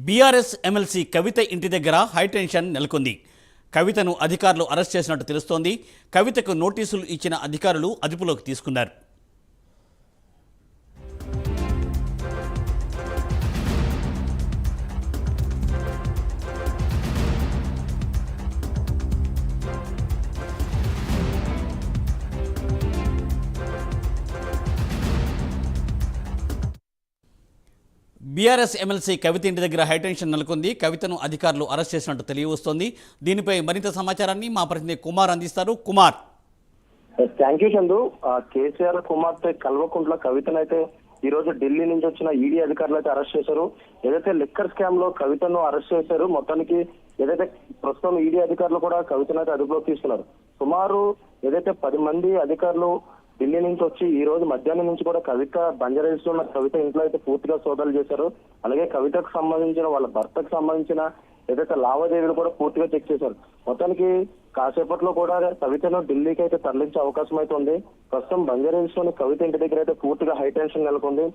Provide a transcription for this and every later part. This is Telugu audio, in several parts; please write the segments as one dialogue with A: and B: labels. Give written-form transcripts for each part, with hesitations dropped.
A: బీఆర్ఎస్ ఎమ్మెల్సీ కవిత ఇంటి దగ్గర హైటెన్షన్ నెలకొంది. కవితను అధికారులు అరెస్ట్ చేసినట్టు తెలుస్తోంది. కవితకు నోటీసులు ఇచ్చిన అధికారులు అదుపులోకి తీసుకున్నారు. బీఆర్ఎస్ ఎమ్మెల్సీ కవిత ఇంటి దగ్గర హైటెన్షన్ నెలకొంది. కవితను అధికారులు అరెస్ట్ చేసినట్టు తెలియవస్తోంది. దీనిపై మరింత సమాచారాన్ని మా ప్రతినిధి కుమార్ అందిస్తారు. కుమార్.
B: Thank you Chandu. కేసీఆర్ కుమార్తె కల్వకుంట్ల కవితనైతే ఈ రోజు ఢిల్లీ నుంచి వచ్చిన ఈడీ అధికారులు అయితే అరెస్ట్ చేశారు. ఏదైతే లిక్కర్ స్కామ్ లో కవితను అరెస్ట్ చేశారు, మొత్తానికి ఏదైతే ప్రస్తుతం ఈడీ అధికారులు కూడా కవితను అయితే అదుపులోకి తీసుకున్నారు. సుమారు ఏదైతే 10 మంది అధికారులు ఢిల్లీ నుంచి వచ్చి ఈ రోజు మధ్యాహ్నం నుంచి కూడా కవిత బంజారాహిల్స్ లో ఉన్న కవిత ఇంట్లో అయితే పూర్తిగా సోదాలు చేశారు. అలాగే కవితకు సంబంధించిన వాళ్ళ భర్తకు సంబంధించిన ఏదైతే లావాదేవీలు కూడా పూర్తిగా చెక్ చేశారు. మొత్తానికి కాసేపట్లో కూడా కవితను ఢిల్లీకి అయితే తరలించే అవకాశం అయితే ఉంది. ప్రస్తుతం బంజారాహిల్స్ లోని కవిత ఇంటి దగ్గర అయితే పూర్తిగా హైటెన్షన్ నెలకొంది.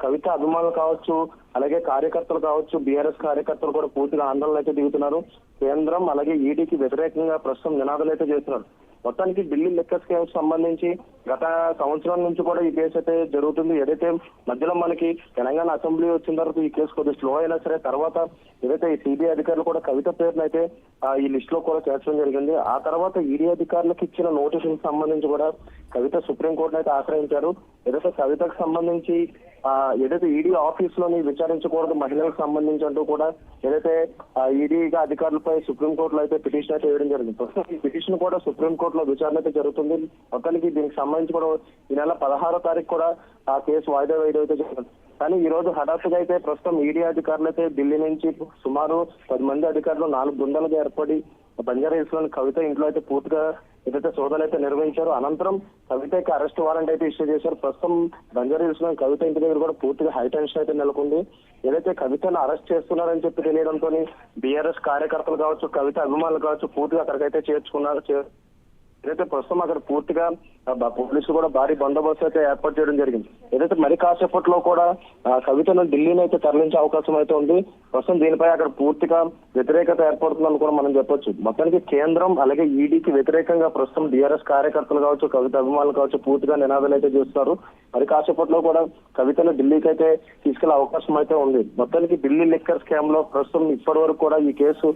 B: కవిత అభిమానులు కావచ్చు, అలాగే కార్యకర్తలు కావచ్చు, బీఆర్ఎస్ కార్యకర్తలు కూడా పూర్తిగా ఆందోళన అయితే దిగుతున్నారు. కేంద్రం అలాగే ఈడీకి వ్యతిరేకంగా ప్రస్తుతం నినాదాలు అయితే చేస్తున్నారు. మొత్తానికి ఢిల్లీ లిక్కర్ స్కామ్ సంబంధించి గత సంవత్సరం నుంచి కూడా ఈ కేసు అయితే జరుగుతుంది. ఏదైతే మధ్యలో మనకి తెలంగాణ అసెంబ్లీ వచ్చిన తర్వాత ఈ కేసు కొద్దిగా స్లో అయినా సరే తర్వాత ఏదైతే ఈ సిబిఐ అధికారులు కూడా కవిత పేరును అయితే ఈ లిస్ట్ లో కూడా చేర్చడం జరిగింది. ఆ తర్వాత ఈడీ అధికారులకు ఇచ్చిన నోటీసులకు సంబంధించి కూడా కవిత సుప్రీంకోర్టును అయితే ఆశ్రయించారు. ఏదైతే కవితకు సంబంధించి ఏదైతే ఈడీ ఆఫీస్ లోని విచారించకూడదు మహిళలకు సంబంధించి అంటూ కూడా ఏదైతే ఈడీ అధికారులపై సుప్రీంకోర్టులో అయితే పిటిషన్ అయితే వేయడం జరిగింది. ప్రస్తుతం ఈ పిటిషన్ కూడా సుప్రీంకోర్టులో విచారణ అయితే జరుగుతుంది. మొత్తానికి దీనికి సంబంధించి కూడా ఈ నెల 16వ తారీఖు కూడా ఆ కేసు వాయిదా వేయడం అయితే జరుగుతుంది. కానీ ఈ రోజు హఠాత్తుగా అయితే ప్రస్తుతం ఈడీ అధికారులు అయితే ఢిల్లీ నుంచి సుమారు 10 మంది అధికారులు 4 బృందాలుగా ఏర్పడి బంజారాహిల్స్ లోని కవిత ఇంట్లో అయితే పూర్తిగా ఏదైతే సోదాలు అయితే నిర్వహించారు. అనంతరం కవితకి అరెస్ట్ వారెంట్ అయితే ఇష్యూ చేశారు. ప్రస్తుతం బంజారాహిల్స్ లోని కవిత ఇంటి దగ్గర కూడా పూర్తిగా హైటెన్షన్ అయితే నెలకొంది. ఏదైతే కవితను అరెస్ట్ చేస్తున్నారని చెప్పి తెలియడంతో బీఆర్ఎస్ కార్యకర్తలు కావచ్చు, కవిత అభిమానులు కావచ్చు పూర్తిగా అక్కడికైతే చేర్చుకున్నారు. ఏదైతే ప్రస్తుతం అక్కడ పూర్తిగా పోలీసులు కూడా భారీ బందోబస్తు అయితే ఏర్పాటు చేయడం జరిగింది. ఏదైతే మరి కాసేపట్లో కూడా కవితను ఢిల్లీని అయితే తరలించే అవకాశం అయితే ఉంది. ప్రస్తుతం దీనిపై అక్కడ పూర్తిగా వ్యతిరేకత ఏర్పడుతుందని కూడా మనం చెప్పొచ్చు. మొత్తానికి కేంద్రం అలాగే ఈడీకి వ్యతిరేకంగా ప్రస్తుతం బీఆర్ఎస్ కార్యకర్తలు కావచ్చు, కవిత అభిమానులు కావచ్చు పూర్తిగా నినాదాలు అయితే చేస్తున్నారు. మరి కాసేపట్లో కూడా కవితను ఢిల్లీకి అయితే తీసుకెళ్లే అవకాశం అయితే ఉంది. మొత్తానికి ఢిల్లీ లిక్కర్ స్కామ్ లో ప్రస్తుతం ఇప్పటి వరకు కూడా ఈ కేసు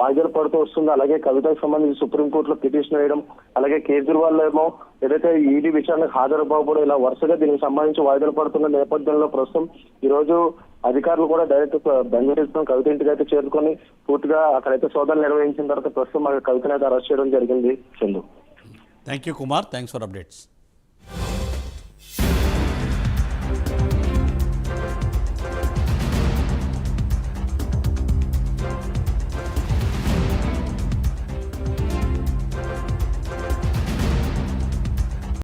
B: వాయిదాలు పడుతూ వస్తుంది. అలాగే కవితకు సంబంధించి సుప్రీంకోర్టులో పిటిషన్ వేయడం, అలాగే కేజ్రీవాల్ ఏమో ఏదైతే ఈడీ విచారణకు హాజరుపోవడం, ఇలా వరుసగా దీనికి సంబంధించి వాయిదాలు పడుతున్న నేపథ్యంలో ప్రస్తుతం ఈ రోజు అధికారులు కూడా డైరెక్ట్ బెంగళూరు కవిత ఇంటికి అయితే చేరుకొని పూర్తిగా అక్కడైతే సోదాలు నిర్వహించిన తర్వాత ప్రస్తుతం కవితను అయితే అరెస్ట్ చేయడం జరిగింది. Chandu.
A: Thank you Kumar, thanks for updates.